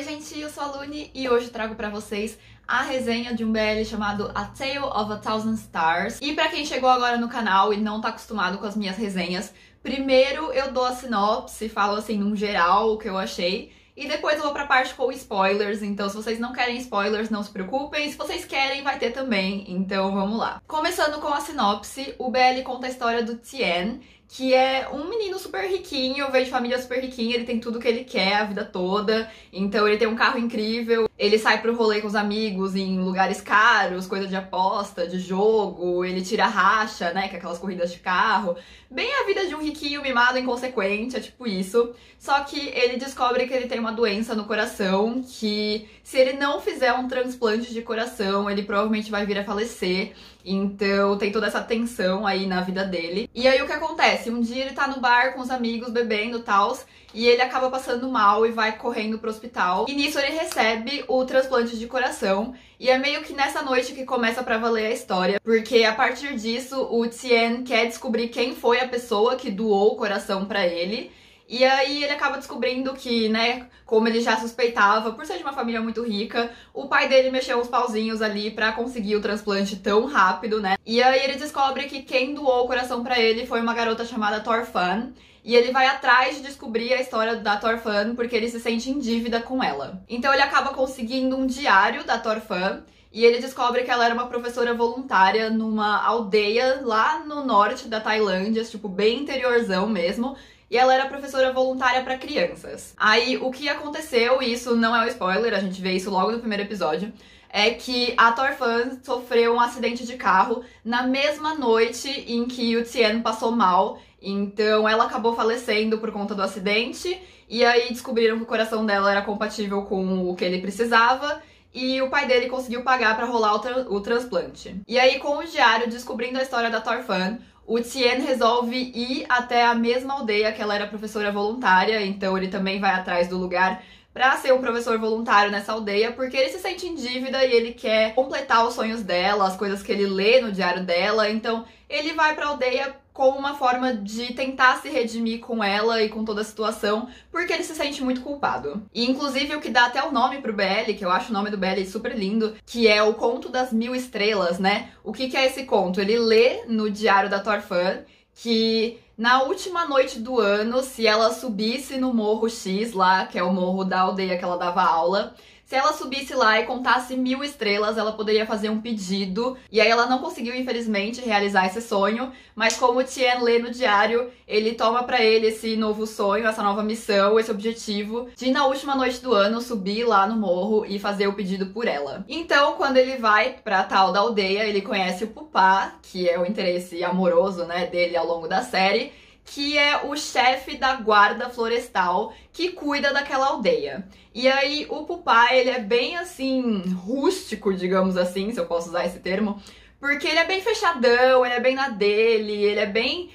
Oi gente, eu sou a Luni e hoje eu trago pra vocês a resenha de um BL chamado A Tale of a Thousand Stars. E pra quem chegou agora no canal e não tá acostumado com as minhas resenhas, primeiro eu dou a sinopse, falo assim num geral o que eu achei, e depois eu vou pra parte com spoilers, então se vocês não querem spoilers, não se preocupem, se vocês querem vai ter também, então vamos lá. Começando com a sinopse, o BL conta a história do Tien, que é um menino super riquinho, veio de família super riquinha, ele tem tudo que ele quer a vida toda, então ele tem um carro incrível, ele sai pro rolê com os amigos em lugares caros, coisa de aposta, de jogo, ele tira racha, né, que é aquelas corridas de carro, bem a vida de um riquinho mimado inconsequente, é tipo isso, só que ele descobre que ele tem uma doença no coração, que se ele não fizer um transplante de coração, ele provavelmente vai vir a falecer. Então tem toda essa tensão aí na vida dele. E aí o que acontece? Um dia ele tá no bar com os amigos, bebendo e tal, e ele acaba passando mal e vai correndo pro hospital. E nisso ele recebe o transplante de coração. E é meio que nessa noite que começa pra valer a história, porque a partir disso o Tien quer descobrir quem foi a pessoa que doou o coração pra ele. E aí ele acaba descobrindo que, né, como ele já suspeitava, por ser de uma família muito rica, o pai dele mexeu uns pauzinhos ali pra conseguir o transplante tão rápido, né? E aí ele descobre que quem doou o coração pra ele foi uma garota chamada Torfan, e ele vai atrás de descobrir a história da Torfan porque ele se sente em dívida com ela. Então ele acaba conseguindo um diário da Torfan, e ele descobre que ela era uma professora voluntária numa aldeia lá no norte da Tailândia, tipo bem interiorzão mesmo, e ela era professora voluntária para crianças. Aí, o que aconteceu, e isso não é um spoiler, a gente vê isso logo no primeiro episódio, é que a Torfan sofreu um acidente de carro na mesma noite em que o Tien passou mal. Então, ela acabou falecendo por conta do acidente, e aí descobriram que o coração dela era compatível com o que ele precisava, e o pai dele conseguiu pagar para rolar o transplante. E aí, com o diário, descobrindo a história da Torfan, o Tien resolve ir até a mesma aldeia que ela era professora voluntária, então ele também vai atrás do lugar pra ser um professor voluntário nessa aldeia, porque ele se sente em dívida e ele quer completar os sonhos dela, as coisas que ele lê no diário dela, então ele vai pra aldeia como uma forma de tentar se redimir com ela e com toda a situação, porque ele se sente muito culpado. E inclusive o que dá até o nome pro BL, que eu acho o nome do BL super lindo, que é o Conto das Mil Estrelas, né? O que é esse conto? Ele lê no diário da Torfan que na última noite do ano, se ela subisse no Morro X lá, que é o morro da aldeia que ela dava aula, se ela subisse lá e contasse 1000 estrelas, ela poderia fazer um pedido. E aí ela não conseguiu, infelizmente, realizar esse sonho, mas como o Tien lê no diário, ele toma pra ele esse novo sonho, essa nova missão, esse objetivo de na última noite do ano subir lá no morro e fazer o pedido por ela. Então, quando ele vai pra tal da aldeia, ele conhece o Pupá, que é o interesse amoroso, né, dele ao longo da série, que é o chefe da guarda florestal que cuida daquela aldeia. E aí o Pupá, ele é bem assim, rústico, digamos assim, se eu posso usar esse termo, porque ele é bem fechadão, ele é bem na dele, ele é bem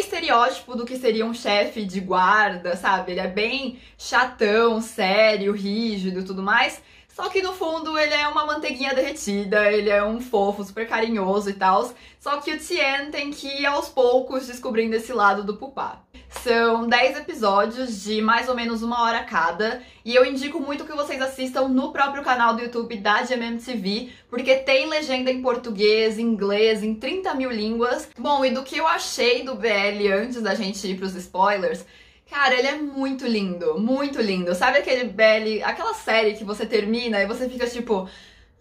estereótipo do que seria um chefe de guarda, sabe? Ele é bem chatão, sério, rígido e tudo mais. Só que no fundo ele é uma manteiguinha derretida, ele é um fofo, super carinhoso e tal. Só que o Tien tem que ir aos poucos descobrindo esse lado do Pupá. São 10 episódios de mais ou menos 1 hora cada, e eu indico muito que vocês assistam no próprio canal do YouTube da GMMTV, porque tem legenda em português, inglês, em 30 mil línguas. Bom, e do que eu achei do BL antes da gente ir pros spoilers, cara, ele é muito lindo, muito lindo. Sabe aquele BL, aquela série que você termina e você fica tipo,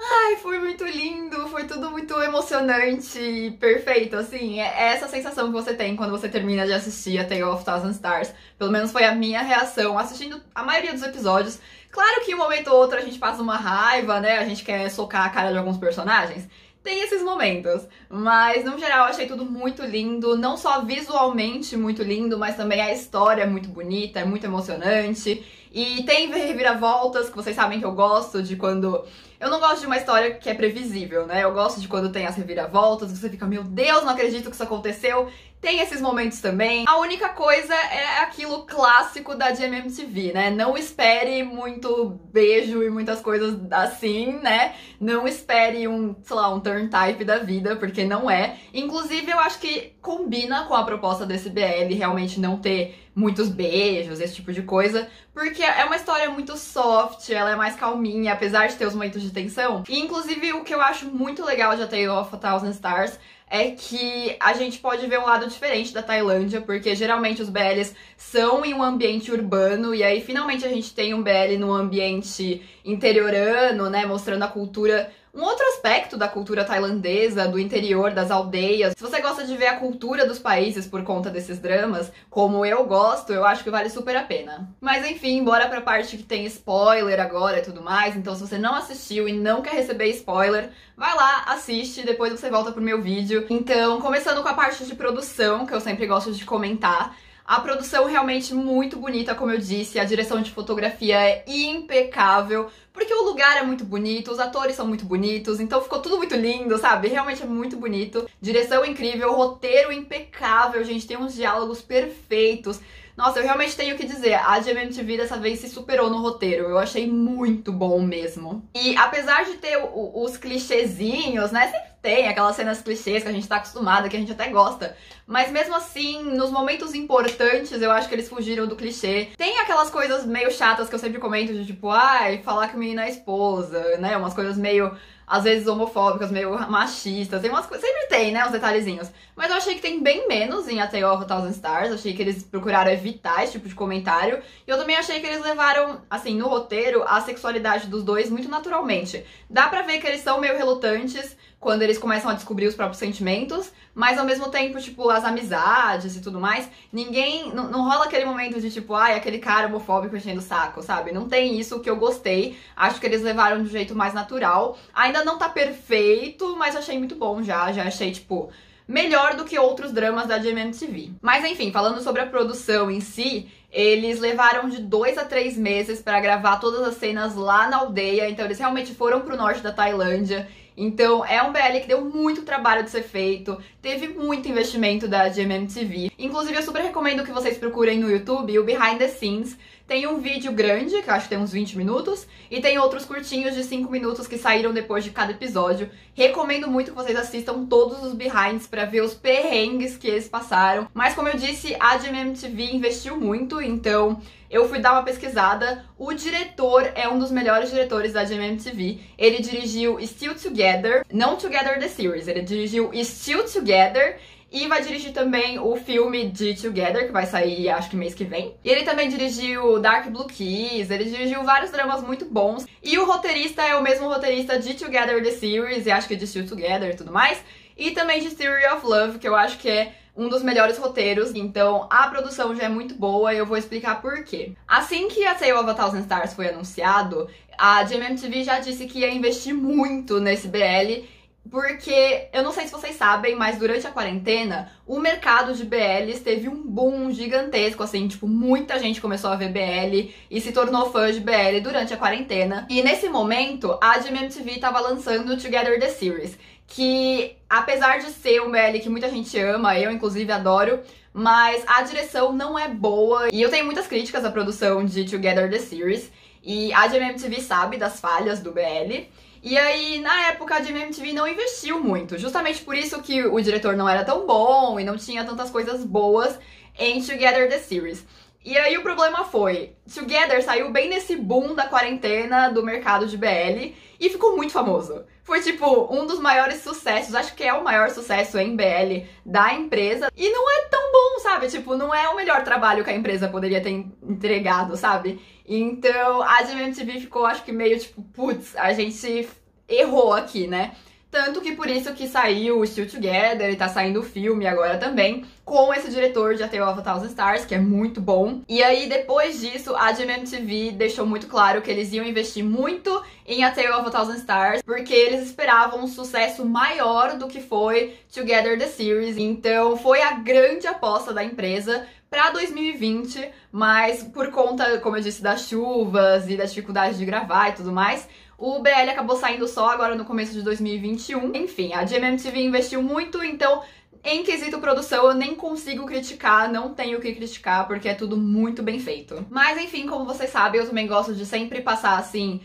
ai, foi muito lindo, foi tudo muito emocionante e perfeito, assim. É essa sensação que você tem quando você termina de assistir a Tale of Thousand Stars. Pelo menos foi a minha reação assistindo a maioria dos episódios. Claro que um momento ou outro a gente passa uma raiva, né, a gente quer socar a cara de alguns personagens. Tem esses momentos, mas no geral eu achei tudo muito lindo, não só visualmente muito lindo, mas também a história é muito bonita, é muito emocionante. E tem reviravoltas, que vocês sabem que eu gosto de quando... Eu não gosto de uma história que é previsível, né? Eu gosto de quando tem as reviravoltas, você fica, meu Deus, não acredito que isso aconteceu. Tem esses momentos também. A única coisa é aquilo clássico da GMMTV, né? Não espere muito beijo e muitas coisas assim, né? Não espere sei lá, um turn type da vida, porque não é. Inclusive, eu acho que combina com a proposta desse BL realmente não ter muitos beijos, esse tipo de coisa, porque é uma história muito soft, ela é mais calminha, apesar de ter os momentos de tensão. E inclusive o que eu acho muito legal de A Tale of a Thousand Stars é que a gente pode ver um lado diferente da Tailândia, porque geralmente os BLs são em um ambiente urbano, e aí finalmente a gente tem um BL num ambiente interiorano, né, mostrando a cultura, um outro aspecto da cultura tailandesa, do interior, das aldeias. Se você gosta de ver a cultura dos países por conta desses dramas, como eu gosto, eu acho que vale super a pena. Mas enfim, bora pra parte que tem spoiler agora e tudo mais, então se você não assistiu e não quer receber spoiler, vai lá, assiste, depois você volta pro meu vídeo. Então, começando com a parte de produção, que eu sempre gosto de comentar. A produção realmente muito bonita, como eu disse, a direção de fotografia é impecável, porque o lugar é muito bonito, os atores são muito bonitos, então ficou tudo muito lindo, sabe? Realmente é muito bonito. Direção incrível, roteiro impecável, gente, tem uns diálogos perfeitos. Nossa, eu realmente tenho que dizer, a GMMTV dessa vez se superou no roteiro, eu achei muito bom mesmo. E apesar de ter os clichêzinhos, né, sempre tem aquelas cenas clichês que a gente tá acostumada, que a gente até gosta, mas mesmo assim, nos momentos importantes, eu acho que eles fugiram do clichê. Tem aquelas coisas meio chatas que eu sempre comento, de tipo, ai, falar que o menino é esposa, né, umas coisas meio, às vezes homofóbicas, meio machistas, tem umas coisas, sempre tem, né, uns detalhezinhos. Mas eu achei que tem bem menos em A Tale of a Thousand Stars, achei que eles procuraram evitar esse tipo de comentário. E eu também achei que eles levaram, assim, no roteiro, a sexualidade dos dois muito naturalmente. Dá pra ver que eles são meio relutantes quando eles começam a descobrir os próprios sentimentos, mas ao mesmo tempo, tipo, as amizades e tudo mais, ninguém, não rola aquele momento de tipo, ai, aquele cara homofóbico enchendo o saco, sabe? Não tem isso, que eu gostei, acho que eles levaram de um jeito mais natural. Ainda não tá perfeito, mas achei muito bom já achei, tipo, melhor do que outros dramas da GMMTV. Mas enfim, falando sobre a produção em si, eles levaram de 2 a 3 meses pra gravar todas as cenas lá na aldeia, então eles realmente foram pro norte da Tailândia. Então é um BL que deu muito trabalho de ser feito, teve muito investimento da GMMTV. Inclusive eu super recomendo que vocês procurem no YouTube o Behind the Scenes. Tem um vídeo grande, que eu acho que tem uns 20 minutos, e tem outros curtinhos de 5 minutos que saíram depois de cada episódio. Recomendo muito que vocês assistam todos os behinds pra ver os perrengues que eles passaram. Mas como eu disse, a GMMTV investiu muito, então eu fui dar uma pesquisada. O diretor é um dos melhores diretores da GMMTV. Ele dirigiu Still Together, não Together the Series, ele dirigiu Still Together, e vai dirigir também o filme de Together, que vai sair, acho que mês que vem. E ele também dirigiu Dark Blue Keys, ele dirigiu vários dramas muito bons. E o roteirista é o mesmo roteirista de Together the Series, e acho que de Still Together e tudo mais. E também de Theory of Love, que eu acho que é um dos melhores roteiros. Então a produção já é muito boa e eu vou explicar por quê. Assim que A Tale of a Thousand Stars foi anunciado, a GMMTV já disse que ia investir muito nesse BL, porque, eu não sei se vocês sabem, mas durante a quarentena, o mercado de BLs teve um boom gigantesco, assim, tipo, muita gente começou a ver BL e se tornou fã de BL durante a quarentena. E nesse momento, a GMMTV tava lançando Together the Series, que, apesar de ser um BL que muita gente ama, eu inclusive adoro, mas a direção não é boa. E eu tenho muitas críticas à produção de Together the Series, e a GMMTV sabe das falhas do BL. E aí, na época, a GMMTV não investiu muito, justamente por isso que o diretor não era tão bom e não tinha tantas coisas boas em Together the Series. E aí o problema foi, Together saiu bem nesse boom da quarentena do mercado de BL e ficou muito famoso. Foi tipo um dos maiores sucessos, acho que é o maior sucesso em BL da empresa. E não é tão bom, sabe? Tipo, não é o melhor trabalho que a empresa poderia ter entregado, sabe? Então a GMMTV ficou, acho que meio tipo, putz, a gente errou aqui, né? Tanto que por isso que saiu o Still Together e tá saindo o filme agora também, com esse diretor de A Tale of a Thousand Stars, que é muito bom. E aí, depois disso, a GMMTV deixou muito claro que eles iam investir muito em A Tale of a Thousand Stars, porque eles esperavam um sucesso maior do que foi Together the Series. Então, foi a grande aposta da empresa para 2020, mas por conta, como eu disse, das chuvas e da dificuldade de gravar e tudo mais, o BL acabou saindo só agora no começo de 2021. Enfim, a GMMTV investiu muito, então em quesito produção eu nem consigo criticar, não tenho o que criticar, porque é tudo muito bem feito. Mas enfim, como vocês sabem, eu também gosto de sempre passar assim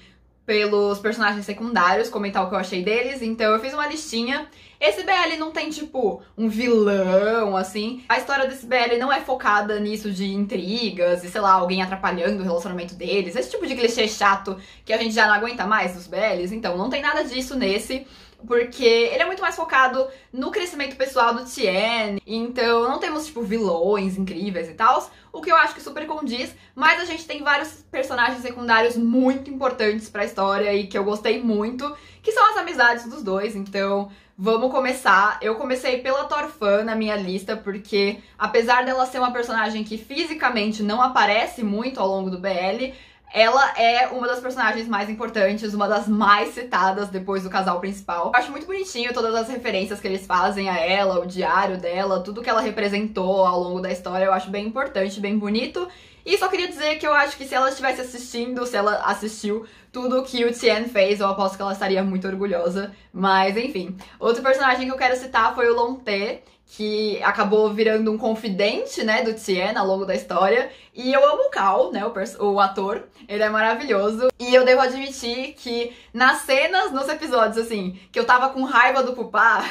pelos personagens secundários, comentar o que eu achei deles, então eu fiz uma listinha. Esse BL não tem, tipo, um vilão, assim. A história desse BL não é focada nisso de intrigas e, sei lá, alguém atrapalhando o relacionamento deles. Esse tipo de clichê chato que a gente já não aguenta mais dos BLs. Então, não tem nada disso nesse, porque ele é muito mais focado no crescimento pessoal do Tien. Então, não temos, tipo, vilões incríveis e tal, o que eu acho que super condiz, mas a gente tem vários personagens secundários muito importantes pra história e que eu gostei muito, que são as amizades dos dois. Então, vamos começar. Eu comecei pela Thorfinn na minha lista, porque apesar dela ser uma personagem que fisicamente não aparece muito ao longo do BL, ela é uma das personagens mais importantes, uma das mais citadas depois do casal principal. Eu acho muito bonitinho todas as referências que eles fazem a ela, o diário dela, tudo que ela representou ao longo da história, eu acho bem importante, bem bonito. E só queria dizer que eu acho que se ela estivesse assistindo, se ela assistiu tudo que o Tien fez, eu aposto que ela estaria muito orgulhosa. Mas, enfim. Outro personagem que eu quero citar foi o Lonte, que acabou virando um confidente, né, do Tien ao longo da história. E eu amo o Cal, né, o ator. Ele é maravilhoso. E eu devo admitir que nas cenas, nos episódios, assim, que eu tava com raiva do Pupa,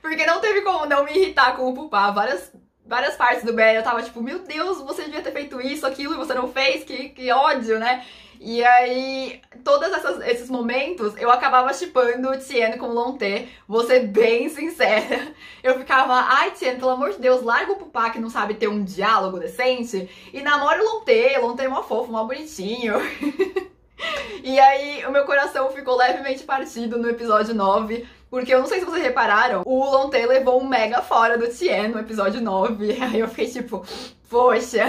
porque não teve como não me irritar com o Pupa. Várias partes do BL eu tava tipo, meu Deus, você devia ter feito isso, aquilo, e você não fez, que ódio, né? E aí, todos esses momentos, eu acabava shippando o Tien com o Lonte, vou ser bem sincera. Eu ficava, ai Tien, pelo amor de Deus, larga o Pupa que não sabe ter um diálogo decente, e namora o Lonte é mó fofo, mó bonitinho. E aí, o meu coração ficou levemente partido no episódio 9, porque eu não sei se vocês repararam, o Lonte levou um mega fora do Tien no episódio 9. Aí eu fiquei tipo, poxa.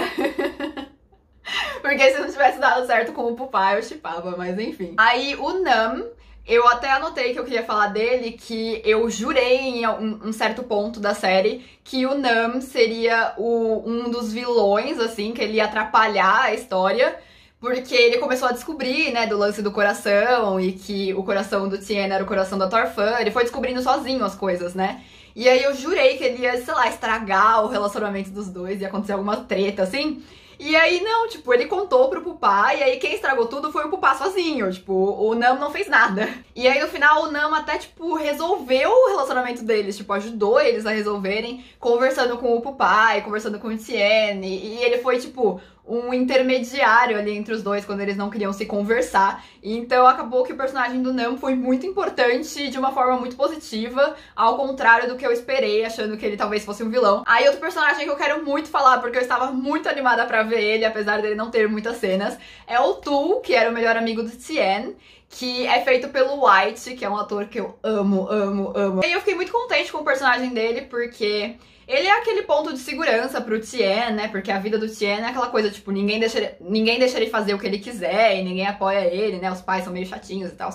Porque se não tivesse dado certo com o Pupa, eu shippava, mas enfim. Aí o Nam, eu até anotei que eu queria falar dele, que eu jurei em um certo ponto da série que o Nam seria um dos vilões, assim, que ele ia atrapalhar a história. Porque ele começou a descobrir, né, do lance do coração e que o coração do Tien era o coração da Thorfinn. Ele foi descobrindo sozinho as coisas, né? E aí eu jurei que ele ia, sei lá, estragar o relacionamento dos dois, ia acontecer alguma treta, assim. E aí, não, tipo, ele contou pro Pupa, e aí quem estragou tudo foi o Pupa sozinho, tipo, o Nam não fez nada. E aí, no final, o Nam até, tipo, resolveu o relacionamento deles, tipo, ajudou eles a resolverem, conversando com o Pupa e conversando com o Tien, e ele foi, tipo, um intermediário ali entre os dois quando eles não queriam se conversar. Então acabou que o personagem do Nam foi muito importante de uma forma muito positiva, ao contrário do que eu esperei, achando que ele talvez fosse um vilão. Aí outro personagem que eu quero muito falar, porque eu estava muito animada pra ver ele, apesar dele não ter muitas cenas, é o Tu, que era o melhor amigo do Tien, que é feito pelo White, que é um ator que eu amo, amo, amo. E eu fiquei muito contente com o personagem dele, porque ele é aquele ponto de segurança pro Tien, né? Porque a vida do Tien é aquela coisa, tipo, ninguém deixa ele fazer o que ele quiser e ninguém apoia ele, né? Os pais são meio chatinhos e tal.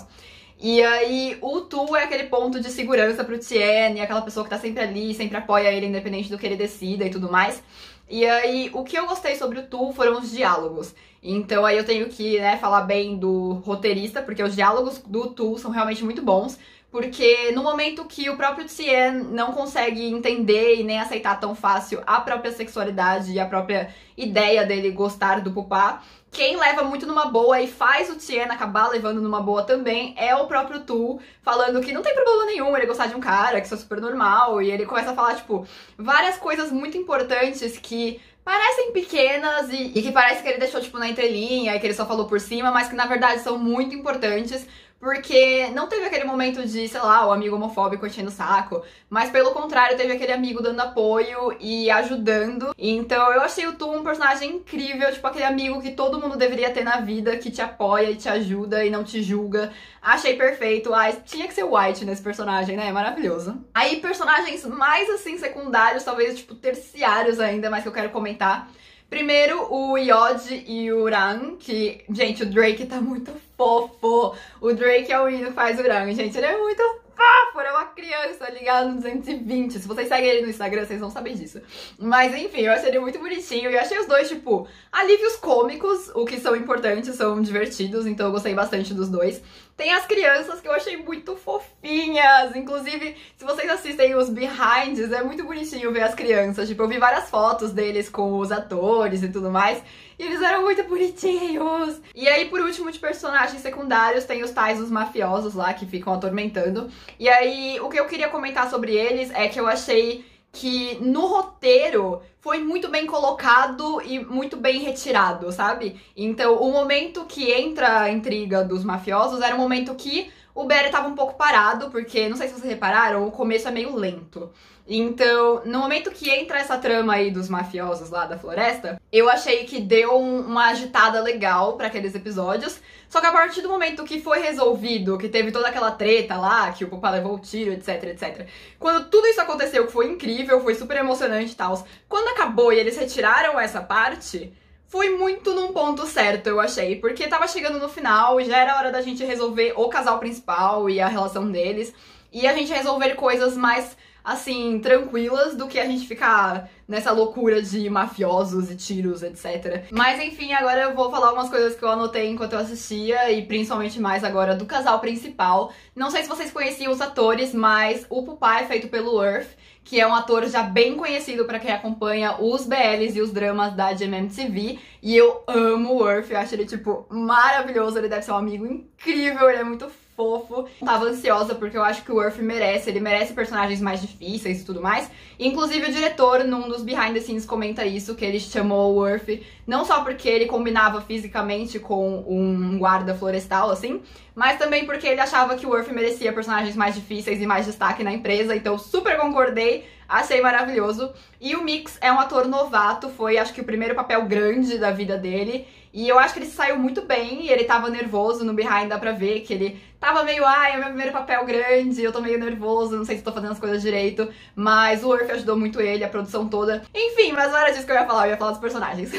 E aí, o Tu é aquele ponto de segurança pro Tien, e aquela pessoa que tá sempre ali, sempre apoia ele, independente do que ele decida e tudo mais. E aí, o que eu gostei sobre o Tu foram os diálogos. Então aí eu tenho que, né, falar bem do roteirista, porque os diálogos do Tu são realmente muito bons. Porque no momento que o próprio Tien não consegue entender e nem aceitar tão fácil a própria sexualidade e a própria ideia dele gostar do Pupa, quem leva muito numa boa e faz o Tien acabar levando numa boa também é o próprio Tu, falando que não tem problema nenhum ele gostar de um cara, que isso é super normal, e ele começa a falar, tipo, várias coisas muito importantes que parecem pequenas e que parece que ele deixou, tipo, na entrelinha e que ele só falou por cima, mas que na verdade são muito importantes. Porque não teve aquele momento de, sei lá, o amigo homofóbico enchendo o saco, mas pelo contrário, teve aquele amigo dando apoio e ajudando. Então eu achei o Tu um personagem incrível, tipo aquele amigo que todo mundo deveria ter na vida, que te apoia e te ajuda e não te julga. Achei perfeito. Ai, tinha que ser o White nesse personagem, né? Maravilhoso. Aí personagens mais, assim, secundários, talvez, tipo, terciários ainda, mas que eu quero comentar. Primeiro, o Yod e o Ran, que, gente, o Drake tá muito fofo. O Drake é o menino que faz o Ran, gente, ele é muito fofo, ele é uma criança ligada no 220. Se vocês seguem ele no Instagram, vocês vão saber disso. Mas, enfim, eu achei ele muito bonitinho e eu achei os dois, tipo, alívios cômicos, o que são importantes, são divertidos, então eu gostei bastante dos dois. Tem as crianças que eu achei muito fofinhas, inclusive, se vocês assistem os behinds, é muito bonitinho ver as crianças, tipo, eu vi várias fotos deles com os atores e tudo mais, E eles eram muito bonitinhos. E aí, por último, de personagens secundários, tem os tais, os mafiosos lá, que ficam atormentando. E aí, o que eu queria comentar sobre eles é que eu achei que no roteiro foi muito bem colocado e muito bem retirado, sabe? Então, o momento que entra a intriga dos mafiosos era um momento que o BL tava um pouco parado, porque, não sei se vocês repararam, o começo é meio lento. Então, no momento que entra essa trama aí dos mafiosos lá da floresta, eu achei que deu uma agitada legal pra aqueles episódios. Só que a partir do momento que foi resolvido, que teve toda aquela treta lá, que o Pupa levou o tiro, etc, etc. Quando tudo isso aconteceu, que foi incrível, foi super emocionante e tal, quando acabou e eles retiraram essa parte, foi muito num ponto certo, eu achei. Porque tava chegando no final e já era hora da gente resolver o casal principal e a relação deles. E a gente resolver coisas mais, assim, tranquilas do que a gente ficar nessa loucura de mafiosos e tiros, etc. Mas enfim, agora eu vou falar umas coisas que eu anotei enquanto eu assistia e principalmente mais agora do casal principal. Não sei se vocês conheciam os atores, mas o Pupa é feito pelo Earth, que é um ator já bem conhecido pra quem acompanha os BLs e os dramas da GMMTV. E eu amo o Earth, eu acho ele, tipo, maravilhoso, ele deve ser um amigo incrível, ele é muito fofo. Tava ansiosa porque eu acho que o Earth merece, ele merece personagens mais difíceis e tudo mais. Inclusive o diretor, num dos behind the scenes, comenta isso, que ele chamou o Earth não só porque ele combinava fisicamente com um guarda florestal, assim, mas também porque ele achava que o Earth merecia personagens mais difíceis e mais destaque na empresa, então super concordei, achei maravilhoso. E o Mix é um ator novato, foi acho que o primeiro papel grande da vida dele, e eu acho que ele saiu muito bem, e ele tava nervoso no behind, dá pra ver que ele tava meio, é o meu primeiro papel grande, eu tô meio nervoso, não sei se tô fazendo as coisas direito, mas o Earth ajudou muito ele, a produção toda. Enfim, mas não era disso que eu ia falar dos personagens.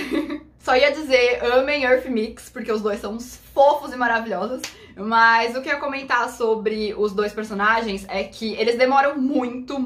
Só ia dizer, amem Earth Mix, porque os dois são uns fofos e maravilhosos. Mas o que eu ia comentar sobre os dois personagens é que eles demoram muito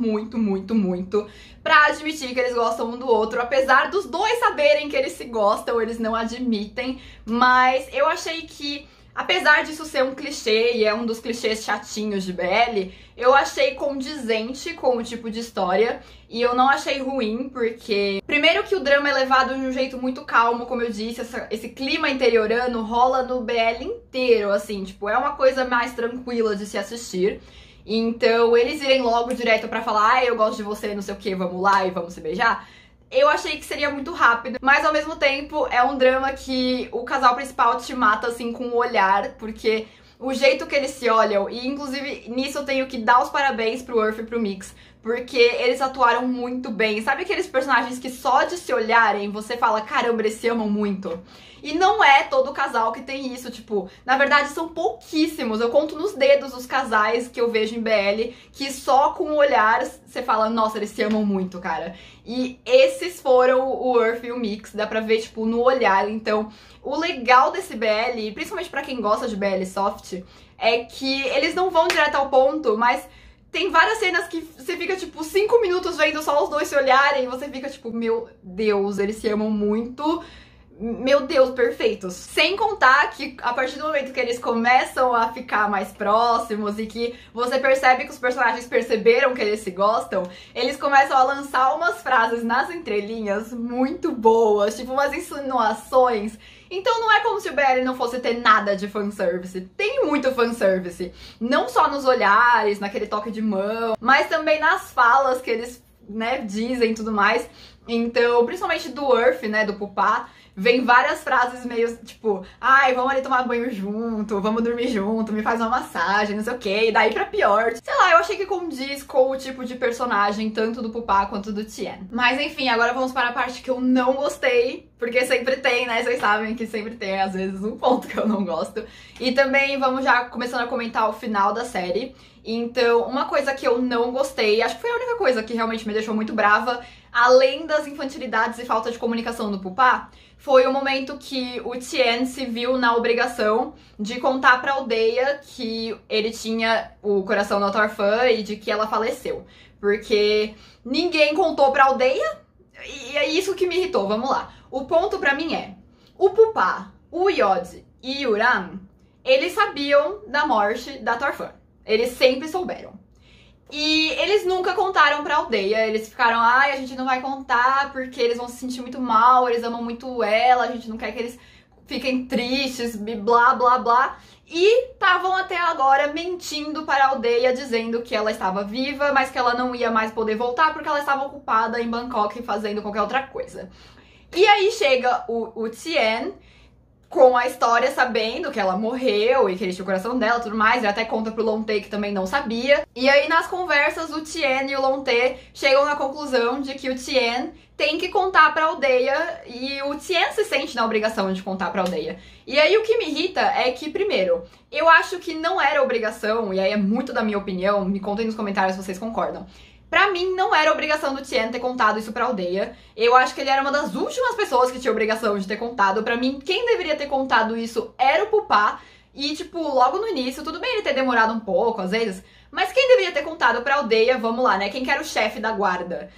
pra admitir que eles gostam um do outro. Apesar dos dois saberem que eles se gostam, eles não admitem. Mas eu achei que, apesar disso ser um clichê, e é um dos clichês chatinhos de BL, eu achei condizente com o tipo de história. E eu não achei ruim, porque primeiro que o drama é levado de um jeito muito calmo, como eu disse, esse clima interiorano rola no BL inteiro, assim, tipo, é uma coisa mais tranquila de se assistir. Então, eles irem logo direto pra falar, eu gosto de você, não sei o que, vamos lá e vamos se beijar, eu achei que seria muito rápido, mas ao mesmo tempo é um drama que o casal principal te mata, assim, com o olhar, porque o jeito que eles se olham, e inclusive nisso eu tenho que dar os parabéns pro Earth e pro Mix, porque eles atuaram muito bem. Sabe aqueles personagens que só de se olharem você fala, caramba, eles se amam muito? E não é todo casal que tem isso, tipo, na verdade são pouquíssimos. Eu conto nos dedos os casais que eu vejo em BL que só com o olhar você fala, nossa, eles se amam muito, cara. E esses foram o Earth e o Mix, dá pra ver, tipo, no olhar. Então, o legal desse BL, principalmente pra quem gosta de BL soft, é que eles não vão direto ao ponto, mas tem várias cenas que você fica, tipo, 5 minutos vendo só os dois se olharem e você fica, tipo, meu Deus, eles se amam muito. Meu Deus, perfeitos. Sem contar que a partir do momento que eles começam a ficar mais próximos e que você percebe que os personagens perceberam que eles se gostam, eles começam a lançar umas frases nas entrelinhas muito boas, tipo umas insinuações. Então não é como se o BL não fosse ter nada de fanservice. Tem muito fanservice. Não só nos olhares, naquele toque de mão, mas também nas falas que eles, né, dizem e tudo mais. Então, principalmente do Earth, né, do Pupa, vem várias frases meio tipo, ai, vamos ali tomar banho junto, vamos dormir junto, me faz uma massagem, não sei o que, e daí pra pior. Sei lá, eu achei que condiz com o tipo de personagem, tanto do Pupa quanto do Tien. Mas enfim, agora vamos para a parte que eu não gostei, porque sempre tem, né, vocês sabem que sempre tem, às vezes, um ponto que eu não gosto. E também vamos já começando a comentar o final da série. Então, uma coisa que eu não gostei, acho que foi a única coisa que realmente me deixou muito brava, além das infantilidades e falta de comunicação do Pupa, foi o momento que o Tien se viu na obrigação de contar pra aldeia que ele tinha o coração da Torfã e de que ela faleceu. Porque ninguém contou pra aldeia, e é isso que me irritou, vamos lá. O ponto pra mim é, o Pupa, o Yod e o Yuran, eles sabiam da morte da Torfã. Eles sempre souberam. E eles nunca contaram pra aldeia, eles ficaram, ai, a gente não vai contar porque eles vão se sentir muito mal, eles amam muito ela, a gente não quer que eles fiquem tristes, blá, blá, blá. E estavam até agora mentindo para a aldeia, dizendo que ela estava viva, mas que ela não ia mais poder voltar porque ela estava ocupada em Bangkok fazendo qualquer outra coisa. E aí chega o Tien com a história, sabendo que ela morreu e que ele tinha o coração dela e tudo mais. Ele até conta pro Lon-Tae, que também não sabia. E aí nas conversas o Tien e o Lon-Tae chegam na conclusão de que o Tien tem que contar pra aldeia e o Tien se sente na obrigação de contar pra aldeia. E aí o que me irrita é que, primeiro, eu acho que não era obrigação, e aí é muito da minha opinião, me contem nos comentários se vocês concordam. Pra mim, não era obrigação do Tien ter contado isso pra aldeia. Eu acho que ele era uma das últimas pessoas que tinha obrigação de ter contado. Pra mim, quem deveria ter contado isso era o Pupa. E, tipo, logo no início, tudo bem ele ter demorado um pouco, às vezes, mas quem deveria ter contado pra aldeia, vamos lá, né? Quem que era o chefe da guarda?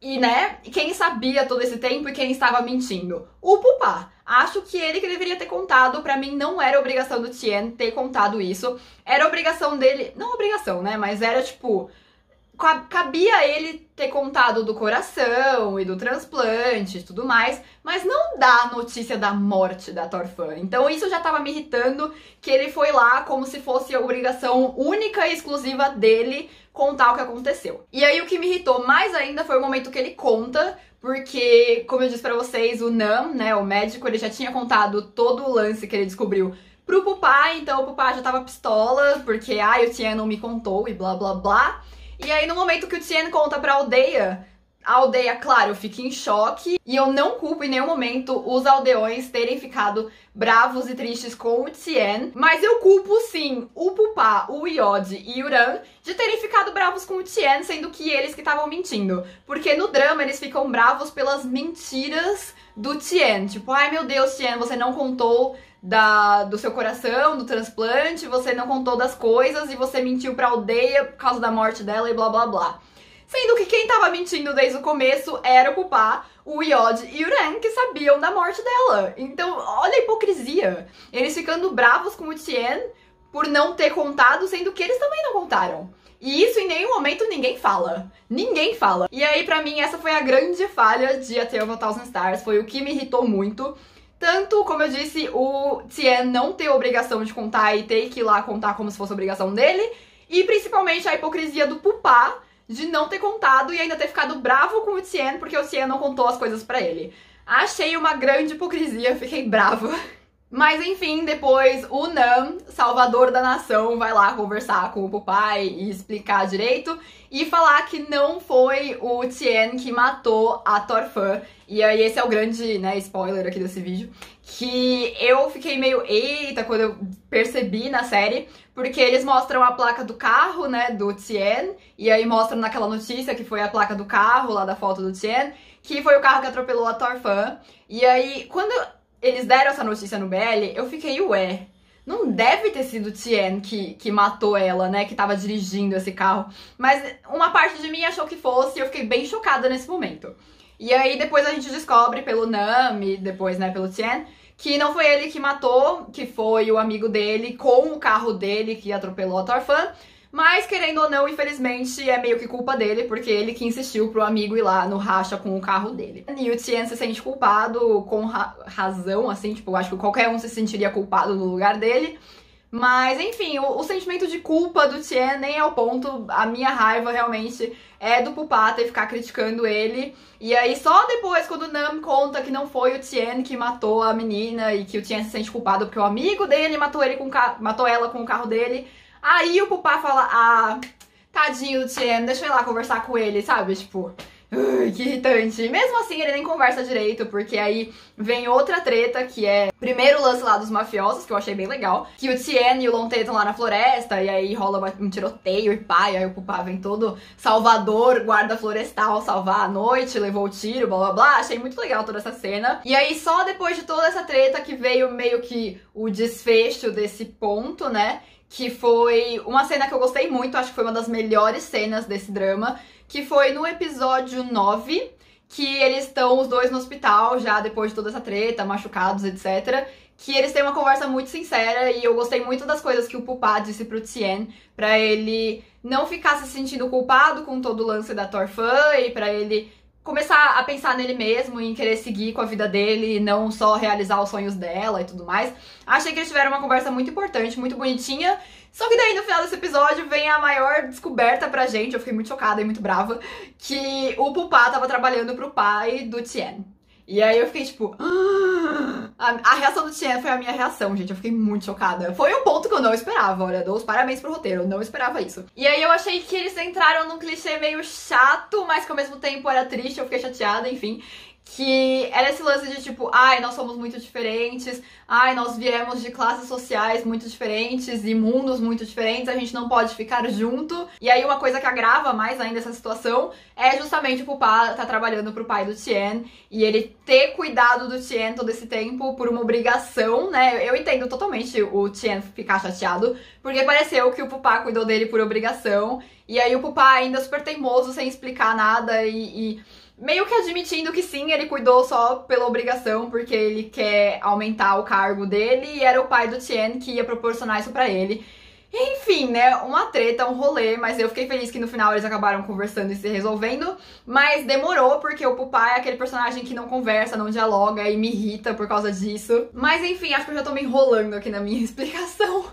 E, né, quem sabia todo esse tempo e quem estava mentindo? O Pupa. Acho que ele que deveria ter contado. Pra mim, não era obrigação do Tien ter contado isso. Era obrigação dele... Não obrigação, né? Mas era, tipo... Cabia a ele ter contado do coração e do transplante e tudo mais, mas não dá notícia da morte da Torfan. Então isso já tava me irritando, que ele foi lá como se fosse a obrigação única e exclusiva dele contar o que aconteceu. E aí o que me irritou mais ainda foi o momento que ele conta, porque, como eu disse pra vocês, o Nam, né, o médico, ele já tinha contado todo o lance que ele descobriu pro Pupa, então o Pupa já tava pistola, porque, o Tien não me contou e blá blá blá. E aí, no momento que o Tien conta pra a aldeia, claro, fica em choque. E eu não culpo em nenhum momento os aldeões terem ficado bravos e tristes com o Tien. Mas eu culpo, sim, o Pupa, o Iod e o Ran de terem ficado bravos com o Tien, sendo que eles que estavam mentindo. Porque no drama, eles ficam bravos pelas mentiras do Tien. Tipo, ai meu Deus, Tien, você não contou do seu coração, do transplante, você não contou das coisas e você mentiu pra aldeia por causa da morte dela e blá blá blá. Sendo que quem tava mentindo desde o começo era o Pupa, o Iod e o Ran, que sabiam da morte dela. Então, olha a hipocrisia. Eles ficando bravos com o Tien por não ter contado, sendo que eles também não contaram. E isso em nenhum momento ninguém fala. Ninguém fala. E aí, pra mim, essa foi a grande falha de A Tale of a Thousand Stars. Foi o que me irritou muito. Tanto, como eu disse, o Tien não ter obrigação de contar e ter que ir lá contar como se fosse obrigação dele. E principalmente a hipocrisia do Pupa de não ter contado e ainda ter ficado bravo com o Tien porque o Tien não contou as coisas pra ele. Achei uma grande hipocrisia, fiquei brava. Mas enfim, depois o Nam, salvador da nação, vai lá conversar com o Pupa e explicar direito e falar que não foi o Tien que matou a Torfan. E aí esse é o grande, né, spoiler aqui desse vídeo, que eu fiquei meio eita quando eu percebi na série, porque eles mostram a placa do carro, né, do Tien, e aí mostram naquela notícia que foi a placa do carro, lá da foto do Tien, que foi o carro que atropelou a Torfan. E aí, quando eles deram essa notícia no BL, eu fiquei, ué, não deve ter sido o Tien que matou ela, né, que tava dirigindo esse carro. Mas uma parte de mim achou que fosse e eu fiquei bem chocada nesse momento. E aí depois a gente descobre pelo Nam e depois, né, pelo Tien, que não foi ele que matou, que foi o amigo dele com o carro dele que atropelou a Torfan. Mas, querendo ou não, infelizmente, é meio que culpa dele, porque ele que insistiu pro amigo ir lá no racha com o carro dele. E o Tien se sente culpado com razão, assim, tipo, acho que qualquer um se sentiria culpado no lugar dele. Mas, enfim, o sentimento de culpa do Tien nem é o ponto. A minha raiva, realmente, é do Pupa ter ficar criticando ele. E aí, só depois, quando o Nam conta que não foi o Tien que matou a menina e que o Tien se sente culpado porque o amigo dele matou ela com o carro dele, aí o Pupa fala, tadinho do Tien, deixa eu ir lá conversar com ele, sabe? Tipo, que irritante. Mesmo assim, ele nem conversa direito, porque aí vem outra treta, que é primeiro o lance lá dos mafiosos, que eu achei bem legal, que o Tien e o Lon-Tae estão lá na floresta, e aí rola um tiroteio e pá, e aí o Pupa vem todo salvador, guarda florestal, salvar a noite, levou o tiro, blá blá blá. Achei muito legal toda essa cena. E aí só depois de toda essa treta que veio meio que o desfecho desse ponto, né? Que foi uma cena que eu gostei muito, acho que foi uma das melhores cenas desse drama, que foi no episódio 9, que eles estão os dois no hospital, já depois de toda essa treta, machucados, etc. que eles têm uma conversa muito sincera e eu gostei muito das coisas que o Pupa disse pro Tien, pra ele não ficar se sentindo culpado com todo o lance da Torfan e pra ele começar a pensar nele mesmo e em querer seguir com a vida dele e não só realizar os sonhos dela e tudo mais. Achei que eles tiveram uma conversa muito importante, muito bonitinha. Só que daí no final desse episódio vem a maior descoberta pra gente, eu fiquei muito chocada e muito brava, que o Pupa tava trabalhando pro pai do Tien. E aí eu fiquei tipo... A reação do Tien foi a minha reação, gente. Eu fiquei muito chocada. Foi um ponto que eu não esperava, olha. Dou os parabéns pro roteiro, eu não esperava isso. E aí eu achei que eles entraram num clichê meio chato, mas que ao mesmo tempo era triste, eu fiquei chateada, enfim. Que era esse lance de tipo, ai, nós somos muito diferentes, ai, nós viemos de classes sociais muito diferentes e mundos muito diferentes, a gente não pode ficar junto. E aí uma coisa que agrava mais ainda essa situação é justamente o Pupa tá trabalhando pro pai do Tien e ele ter cuidado do Tien todo esse tempo por uma obrigação, né? Eu entendo totalmente o Tien ficar chateado, porque pareceu que o Pupa cuidou dele por obrigação e aí o Pupa ainda super teimoso, sem explicar nada e meio que admitindo que sim, ele cuidou só pela obrigação, porque ele quer aumentar o cargo dele, e era o pai do Tien que ia proporcionar isso pra ele. Enfim, né, uma treta, um rolê, mas eu fiquei feliz que no final eles acabaram conversando e se resolvendo, mas demorou, porque o Pupa é aquele personagem que não conversa, não dialoga e me irrita por causa disso. Mas enfim, acho que eu já tô me enrolando aqui na minha explicação.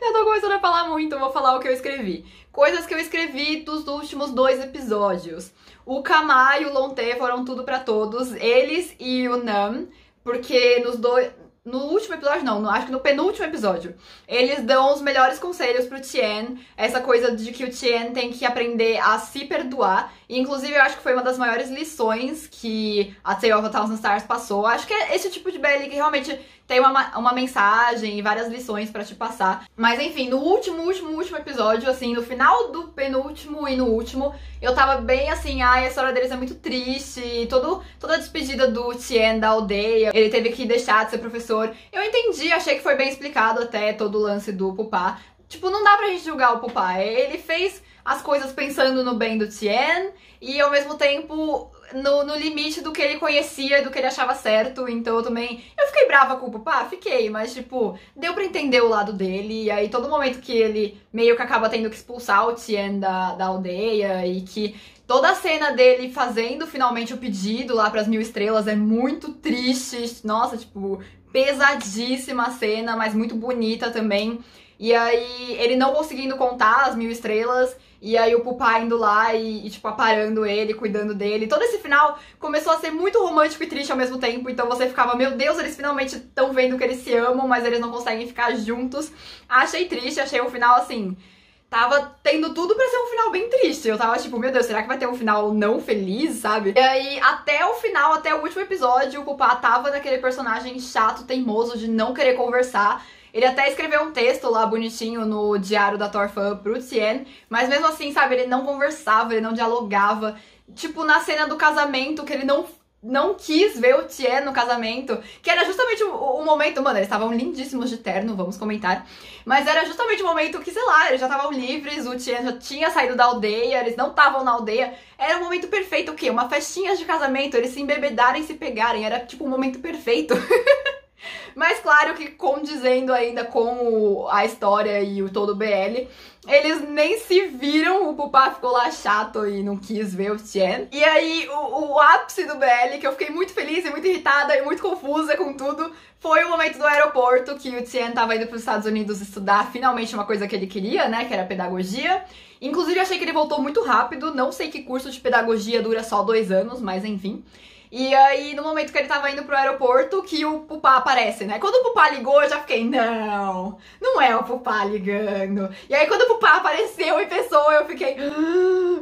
Já tô começando a falar muito, vou falar o que eu escrevi. Coisas que eu escrevi dos últimos 2 episódios. O Kama e o Lonte foram tudo pra todos, eles e o Nam, porque nos dois... No último episódio, não, acho que no penúltimo episódio, eles dão os melhores conselhos pro Tien, essa coisa de que o Tien tem que aprender a se perdoar, e inclusive eu acho que foi uma das maiores lições que a Tale of a Thousand Stars passou. Acho que é esse tipo de BL que realmente tem uma mensagem e várias lições pra te passar. Mas enfim, no último episódio, assim, no final do penúltimo e no último, eu tava bem assim, ai, a história deles é muito triste, toda a despedida do Tien da aldeia, ele teve que deixar de ser professor. Eu entendi, achei que foi bem explicado até todo o lance do Pupa. Tipo, não dá pra gente julgar o Pupa, ele fez as coisas pensando no bem do Tien e ao mesmo tempo no limite do que ele conhecia, do que ele achava certo. Então eu fiquei brava com o Pupa, fiquei, mas tipo, deu pra entender o lado dele. E aí todo momento que ele meio que acaba tendo que expulsar o Tien da aldeia e que toda a cena dele fazendo finalmente o pedido lá pras 1000 estrelas é muito triste. Nossa, tipo, pesadíssima a cena, mas muito bonita também. E aí ele não conseguindo contar as 1000 estrelas, e aí o Pupa indo lá e tipo, aparando ele, cuidando dele. Todo esse final começou a ser muito romântico e triste ao mesmo tempo, então você ficava, meu Deus, eles finalmente estão vendo que eles se amam, mas eles não conseguem ficar juntos. Achei triste, achei um final assim... Tava tendo tudo pra ser um final bem triste. Eu tava tipo, meu Deus, será que vai ter um final não feliz, sabe? E aí, até o final, até o último episódio, o Pupa tava naquele personagem chato, teimoso, de não querer conversar. Ele até escreveu um texto lá bonitinho no diário da Torfan pro Tien, mas mesmo assim, sabe, ele não conversava, ele não dialogava. Tipo, na cena do casamento, que ele não quis ver o Tien no casamento, que era justamente o momento, mano, eles estavam lindíssimos de terno, vamos comentar, mas era justamente o momento que, sei lá, eles já estavam livres, o Tien já tinha saído da aldeia, eles não estavam na aldeia, era o momento perfeito, o quê? Uma festinha de casamento, eles se embebedarem, se pegarem, era tipo o momento perfeito. Mas claro que condizendo ainda com a história e o todo o BL, eles nem se viram, o Pupa ficou lá chato e não quis ver o Tien. E aí o ápice do BL, que eu fiquei muito feliz e muito irritada e muito confusa com tudo, foi o momento do aeroporto, que o Tien tava indo para os Estados Unidos estudar finalmente uma coisa que ele queria, né, que era pedagogia. Inclusive achei que ele voltou muito rápido, não sei que curso de pedagogia dura só 2 anos, mas enfim. E aí, no momento que ele tava indo pro aeroporto, que o Pupa aparece, né? Quando o Pupa ligou, eu já fiquei, não é o Pupa ligando. E aí, quando o Pupa apareceu em pessoa, eu fiquei,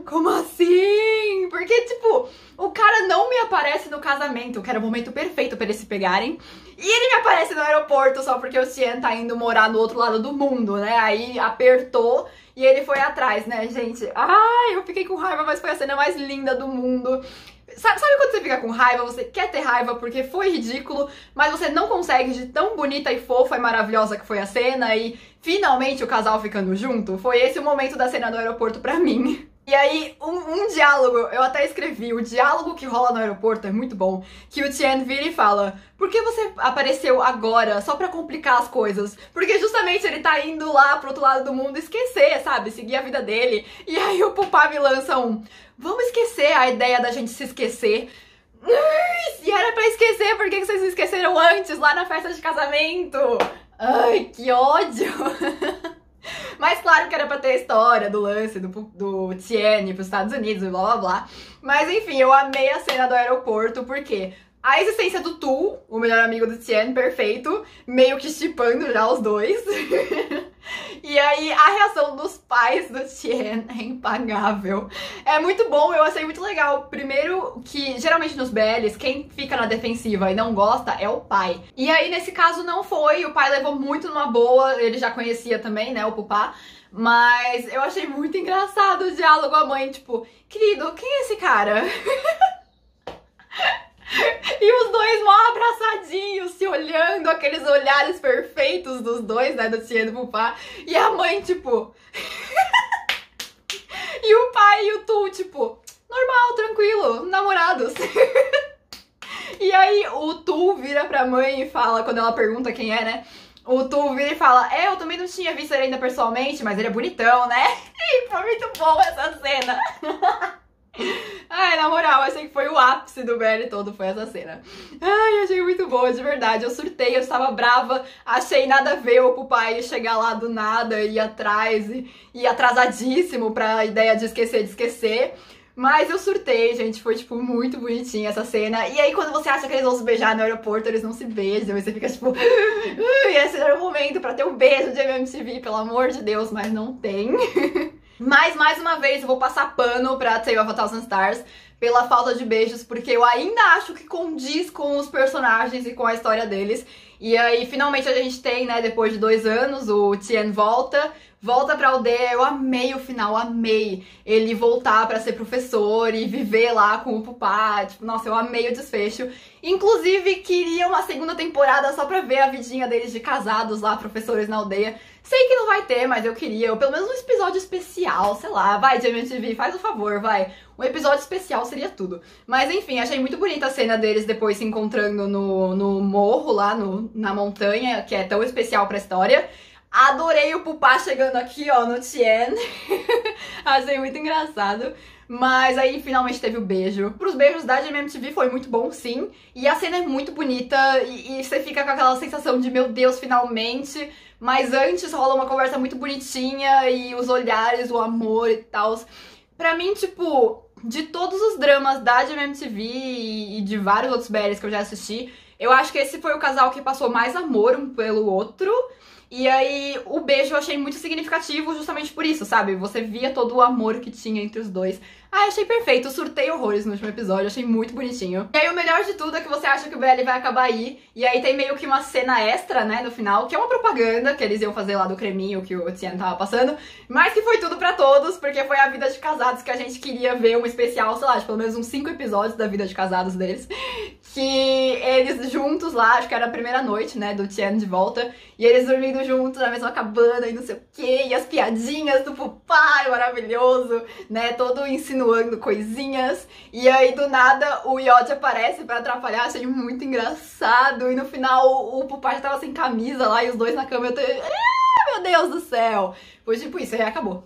como assim? Porque, tipo, o cara não me aparece no casamento, que era o momento perfeito pra eles se pegarem. E ele me aparece no aeroporto só porque o Tien tá indo morar no outro lado do mundo, né? Aí apertou e ele foi atrás, né, gente? Ai, eu fiquei com raiva, mas foi a cena mais linda do mundo. Sabe quando você fica com raiva, você quer ter raiva porque foi ridículo, mas você não consegue de tão bonita e fofa e maravilhosa que foi a cena e finalmente o casal ficando junto? Foi esse o momento da cena do aeroporto pra mim. E aí, um diálogo, eu até escrevi, o diálogo que rola no aeroporto é muito bom, que o Tien vira e fala: por que você apareceu agora, só pra complicar as coisas? Porque justamente ele tá indo lá pro outro lado do mundo esquecer, sabe? Seguir a vida dele. E aí o Pupa me lança vamos esquecer a ideia da gente se esquecer. Se era pra esquecer, por que vocês se esqueceram antes, lá na festa de casamento? Ai, que ódio! Mas claro que era pra ter a história do lance do Tien pros Estados Unidos e blá blá blá. Mas enfim, eu amei a cena do aeroporto, porque a existência do Tu, o melhor amigo do Tien, perfeito, meio que shippando já os dois. E aí a reação dos pais do Tien é impagável. É muito bom, eu achei muito legal. Primeiro que, geralmente nos BLs, quem fica na defensiva e não gosta é o pai. E aí nesse caso não foi, o pai levou muito numa boa, ele já conhecia também, né, o Pupa. Mas eu achei muito engraçado o diálogo, a mãe, tipo, querido, quem é esse cara? E os dois mó abraçadinhos, se olhando, aqueles olhares perfeitos dos dois, né, do Tien e do Pupa. E a mãe, tipo... E o pai e o Tu, tipo, normal, tranquilo, namorados. E aí o Tu vira pra mãe e fala, quando ela pergunta quem é, né? O Tu vira e fala: eu também não tinha visto ele ainda pessoalmente, mas ele é bonitão, né? E foi muito bom essa cena. Ai, na moral, achei que foi o ápice do BL todo, foi essa cena. Ai, achei muito boa, de verdade. Eu surtei, eu estava brava, achei nada a ver o Pupa chegar lá do nada, ir atrás, e atrasadíssimo pra ideia de esquecer. Mas eu surtei, gente, foi, tipo, muito bonitinha essa cena. E aí, quando você acha que eles vão se beijar no aeroporto, eles não se beijam, e você fica, tipo... esse era o momento pra ter um beijo de MMTV, pelo amor de Deus, mas não tem. Mas, mais uma vez, eu vou passar pano pra Tale of a Thousand Stars pela falta de beijos, porque eu ainda acho que condiz com os personagens e com a história deles. E aí, finalmente, a gente tem, né, depois de 2 anos, o Tien volta pra aldeia. Eu amei o final, amei ele voltar pra ser professor e viver lá com o Pupa. Tipo, nossa, eu amei o desfecho. Inclusive, queria uma segunda temporada só pra ver a vidinha deles de casados lá, professores na aldeia. Sei que não vai ter, mas eu queria, ou pelo menos um episódio especial, sei lá, vai, MTV, faz o favor, vai. Um episódio especial seria tudo. Mas enfim, achei muito bonita a cena deles depois se encontrando no morro lá, na montanha, que é tão especial pra história. Adorei o Pupa chegando aqui, ó, no Tien. Achei muito engraçado. Mas aí finalmente teve o beijo. Pros beijos da MTV foi muito bom, sim. E a cena é muito bonita e você fica com aquela sensação de, meu Deus, finalmente. Mas antes rola uma conversa muito bonitinha e os olhares, o amor e tal. Pra mim, tipo, de todos os dramas da MTV e de vários outros BLs que eu já assisti, eu acho que esse foi o casal que passou mais amor um pelo outro. E aí, o beijo eu achei muito significativo justamente por isso, sabe? Você via todo o amor que tinha entre os dois. Ah, achei perfeito, surtei horrores no último episódio, achei muito bonitinho. E aí, o melhor de tudo é que você acha que o BL vai acabar aí, e aí tem meio que uma cena extra, né, no final, que é uma propaganda que eles iam fazer lá do creminho que o Tien tava passando, mas que foi tudo pra todos, porque foi a vida de casados que a gente queria ver um especial, sei lá, de pelo menos uns 5 episódios da vida de casados deles, que eles juntos lá, acho que era a primeira noite, né, do Tien de volta, e eles dormindo juntos na mesma cabana e não sei o que, e as piadinhas do Pupa, maravilhoso, né, todo insinuando coisinhas, e aí do nada o Yod aparece pra atrapalhar, achei muito engraçado, e no final o Pupa já tava sem camisa lá, e os dois na cama, eu tô... meu Deus do céu! Foi tipo isso, aí acabou.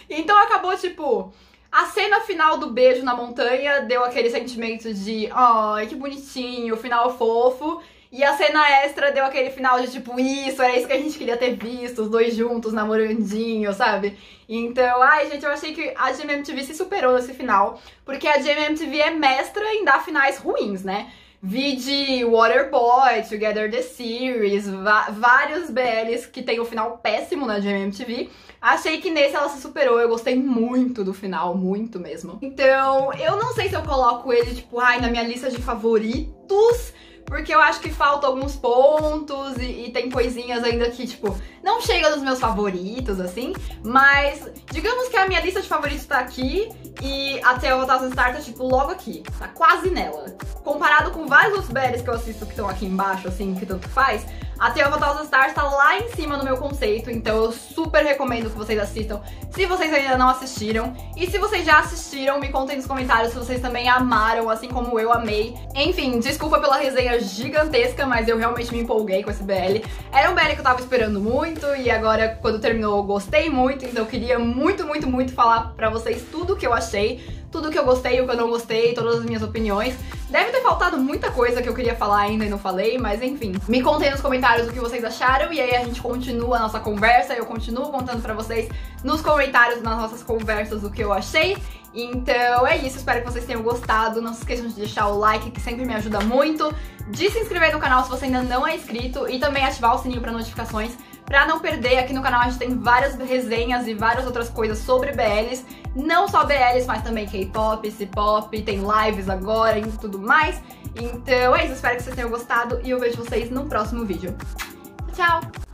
Então acabou, tipo... A cena final do beijo na montanha deu aquele sentimento de ai, que bonitinho, final fofo. E a cena extra deu aquele final de tipo, isso, era isso que a gente queria ter visto, os dois juntos, namorandinho, sabe? Então, ai, gente, eu achei que a GMMTV se superou nesse final, porque a GMMTV é mestra em dar finais ruins, né? Vi de Waterboy, Together the Series, vários BLs que tem o final péssimo na GMMTV. Achei que nesse ela se superou, eu gostei muito do final, muito mesmo. Então, eu não sei se eu coloco ele, tipo, ai, na minha lista de favoritos, porque eu acho que faltam alguns pontos e tem coisinhas ainda que, tipo, não chega nos meus favoritos, assim, mas digamos que a minha lista de favoritos tá aqui e a Tale of a Thousand Stars tá, tipo, logo aqui, tá quase nela. Comparado com vários outros BLs que eu assisto que estão aqui embaixo, assim, que tanto faz, A Tale of a Thousand Stars tá lá em cima no meu conceito, então eu super recomendo que vocês assistam se vocês ainda não assistiram. E se vocês já assistiram, me contem nos comentários se vocês também amaram, assim como eu amei. Enfim, desculpa pela resenha gigantesca, mas eu realmente me empolguei com esse BL. Era um BL que eu tava esperando muito e agora, quando terminou, eu gostei muito, então eu queria muito falar pra vocês tudo o que eu achei. Tudo que eu gostei, o que eu não gostei, todas as minhas opiniões. Deve ter faltado muita coisa que eu queria falar ainda e não falei, mas enfim. Me contem nos comentários o que vocês acharam e aí a gente continua a nossa conversa. Eu continuo contando pra vocês nos comentários, nas nossas conversas, o que eu achei. Então é isso, espero que vocês tenham gostado. Não se esqueçam de deixar o like, que sempre me ajuda muito. De se inscrever no canal se você ainda não é inscrito e também ativar o sininho pra notificações. Pra não perder, aqui no canal a gente tem várias resenhas e várias outras coisas sobre BLs. Não só BLs, mas também K-pop, C-pop, tem lives agora e tudo mais. Então é isso, espero que vocês tenham gostado e eu vejo vocês no próximo vídeo. Tchau!